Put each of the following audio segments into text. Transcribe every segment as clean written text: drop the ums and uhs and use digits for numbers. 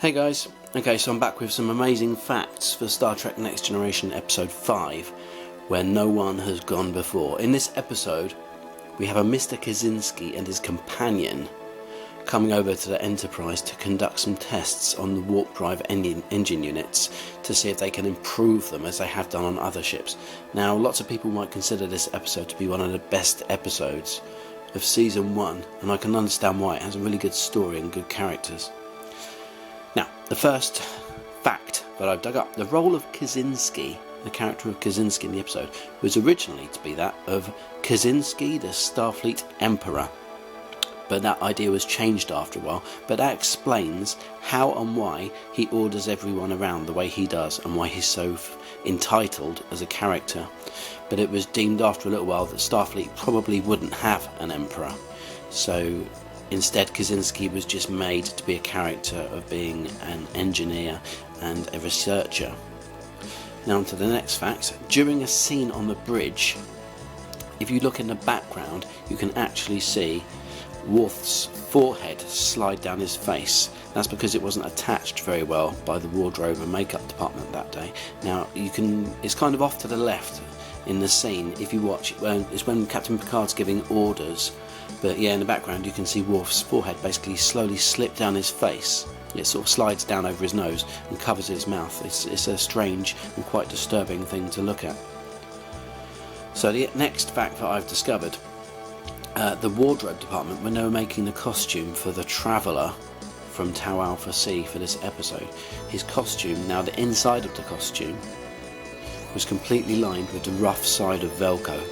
Hey guys, okay, so I'm back with some amazing facts for Star Trek Next Generation Episode 5, where no one has gone before. In this episode, we have a Mr. Kazinski and his companion coming over to the Enterprise to conduct some tests on the warp drive engine units to see if they can improve them as they have done on other ships. Now, lots of people might consider this episode to be one of the best episodes of Season 1, and I can understand why. It has a really good story and good characters. Now, the first fact that I've dug up, the role of Kazinski, the character of Kazinski in the episode, was originally to be that of Kazinski, the Starfleet Emperor. But that idea was changed after a while, but that explains how and why he orders everyone around the way he does and why he's so entitled as a character. But it was deemed after a little while that Starfleet probably wouldn't have an emperor. So instead, Kazinski was just made to be a character of being an engineer and a researcher. Now on to the next fact. During a scene on the bridge, if you look in the background, you can actually see Worf's forehead slide down his face. That's because it wasn't attached very well by the wardrobe and makeup department that day. Now it's kind of off to the left in the scene. If you watch, it's when Captain Picard's giving orders. But yeah, in the background you can see Worf's forehead basically slowly slip down his face. It sort of slides down over his nose and covers his mouth. It's a strange and quite disturbing thing to look at. So the next fact that I've discovered, the wardrobe department, when they were making the costume for the Traveller from Tau Alpha C for this episode, his costume, now the inside of the costume was completely lined with the rough side of Velcro.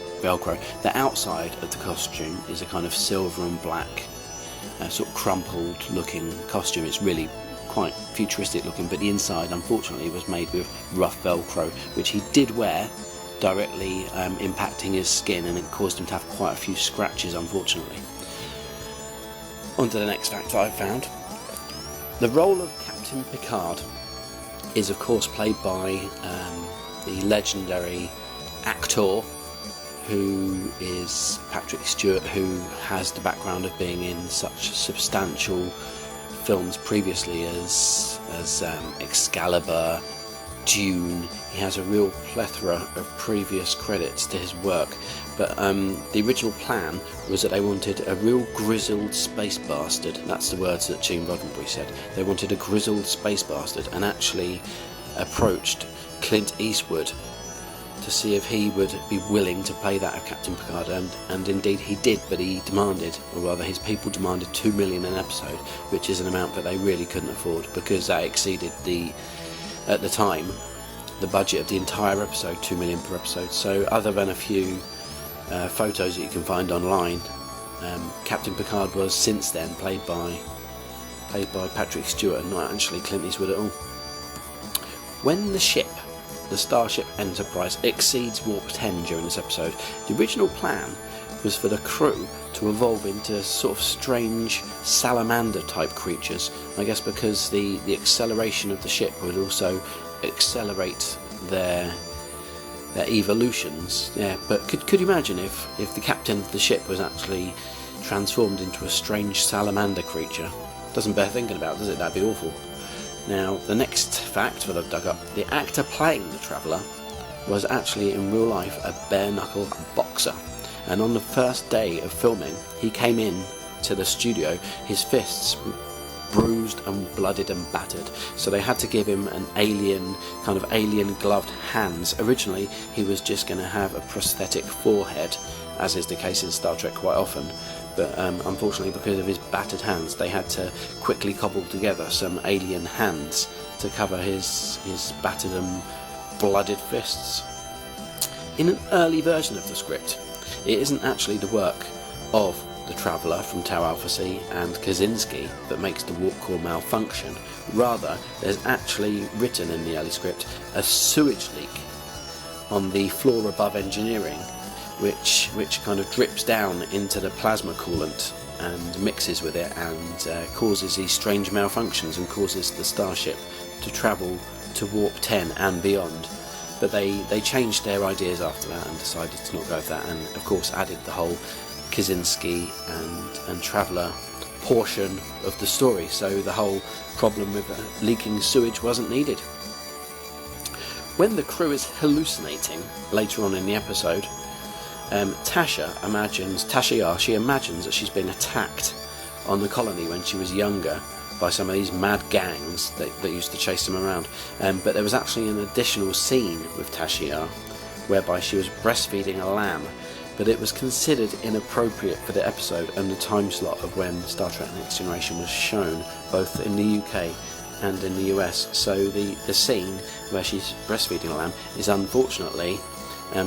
The outside of the costume is a kind of silver and black, sort of crumpled looking costume. It's really quite futuristic looking, but the inside unfortunately was made with rough Velcro, which he did wear, directly impacting his skin, and it caused him to have quite a few scratches, unfortunately. On to the next fact I found. The role of Captain Picard is of course played by the legendary actor who is Patrick Stewart, who has the background of being in such substantial films previously as Excalibur, Dune. He has a real plethora of previous credits to his work, but the original plan was that they wanted a real grizzled space bastard. That's the words that Gene Roddenberry said. They wanted a grizzled space bastard, and actually approached Clint Eastwood to see if he would be willing to play that of Captain Picard, and indeed he did, but he demanded, or rather his people demanded, $2 million an episode, which is an amount that they really couldn't afford, because that exceeded at the time, the budget of the entire episode, $2 million per episode. So other than a few photos that you can find online, Captain Picard was since then played by Patrick Stewart, and not actually Clint Eastwood at all. When the ship, the Starship Enterprise, exceeds Warp 10 during this episode, the original plan was for the crew to evolve into sort of strange salamander type creatures, I guess because the acceleration of the ship would also accelerate their evolutions. Yeah, but could you imagine if the captain of the ship was actually transformed into a strange salamander creature? Doesn't bear thinking about, does it? That'd be awful. Now, the next fact that I've dug up, the actor playing the Traveller was actually in real life a bare-knuckle boxer, and on the first day of filming he came in to the studio, his fists bruised and blooded and battered, so they had to give him an alien gloved hands. Originally he was just going to have a prosthetic forehead, as is the case in Star Trek quite often, but unfortunately because of his battered hands they had to quickly cobble together some alien hands to cover his battered and blooded fists. In an early version of the script, it isn't actually the work of the Traveller from Tau Alpha C and Kazinski that makes the warp core malfunction. Rather, there's actually written in the early script a sewage leak on the floor above engineering, which kind of drips down into the plasma coolant and mixes with it and causes these strange malfunctions and causes the starship to travel to Warp 10 and beyond. But they changed their ideas after that and decided to not go with that, and of course added the whole Kazinski and Traveller portion of the story, so the whole problem with leaking sewage wasn't needed. When the crew is hallucinating later on in the episode, Tasha imagines that she's been attacked on the colony when she was younger by some of these mad gangs that used to chase them around. But there was actually an additional scene with Tasha whereby she was breastfeeding a lamb, but it was considered inappropriate for the episode and the time slot of when Star Trek Next Generation was shown, both in the UK and in the US. So the scene where she's breastfeeding a lamb is unfortunately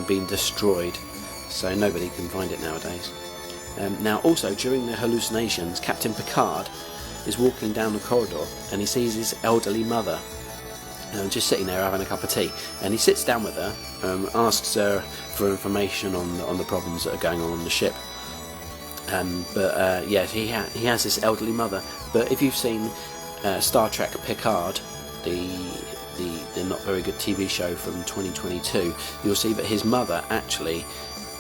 been destroyed, so nobody can find it nowadays. Now also during the hallucinations, Captain Picard is walking down the corridor and he sees his elderly mother just sitting there having a cup of tea, and he sits down with her, asks her for information on the problems that are going on the ship. But he has this elderly mother. But if you've seen Star Trek Picard, the not very good TV show from 2022, you'll see that his mother actually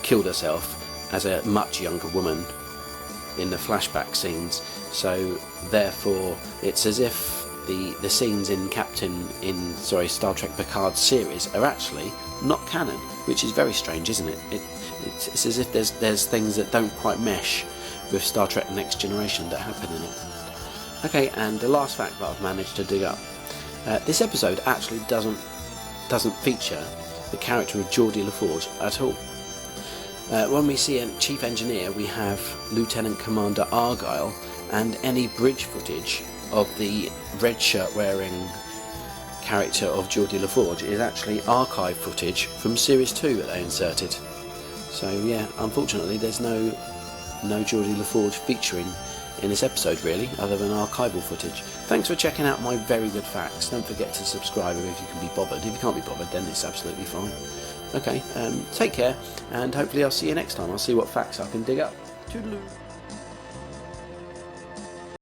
killed herself as a much younger woman in the flashback scenes. So therefore it's as if the scenes in Star Trek Picard series are actually not canon, which is very strange, isn't it? It's as if there's things that don't quite mesh with Star Trek Next Generation that happen in it. Okay, and the last fact that I've managed to dig up. This episode actually doesn't feature the character of Geordi LaForge at all. When we see a chief engineer, we have Lieutenant Commander Argyle, and any bridge footage of the red shirt wearing character of Geordi LaForge is actually archive footage from Series 2 that they inserted. So yeah, unfortunately there's no Geordi LaForge featuring in this episode really, other than archival footage. Thanks for checking out my very good facts. Don't forget to subscribe if you can be bothered. If you can't be bothered, then it's absolutely fine. Okay, take care, and hopefully I'll see you next time. I'll see what facts I can dig up. Toodaloo.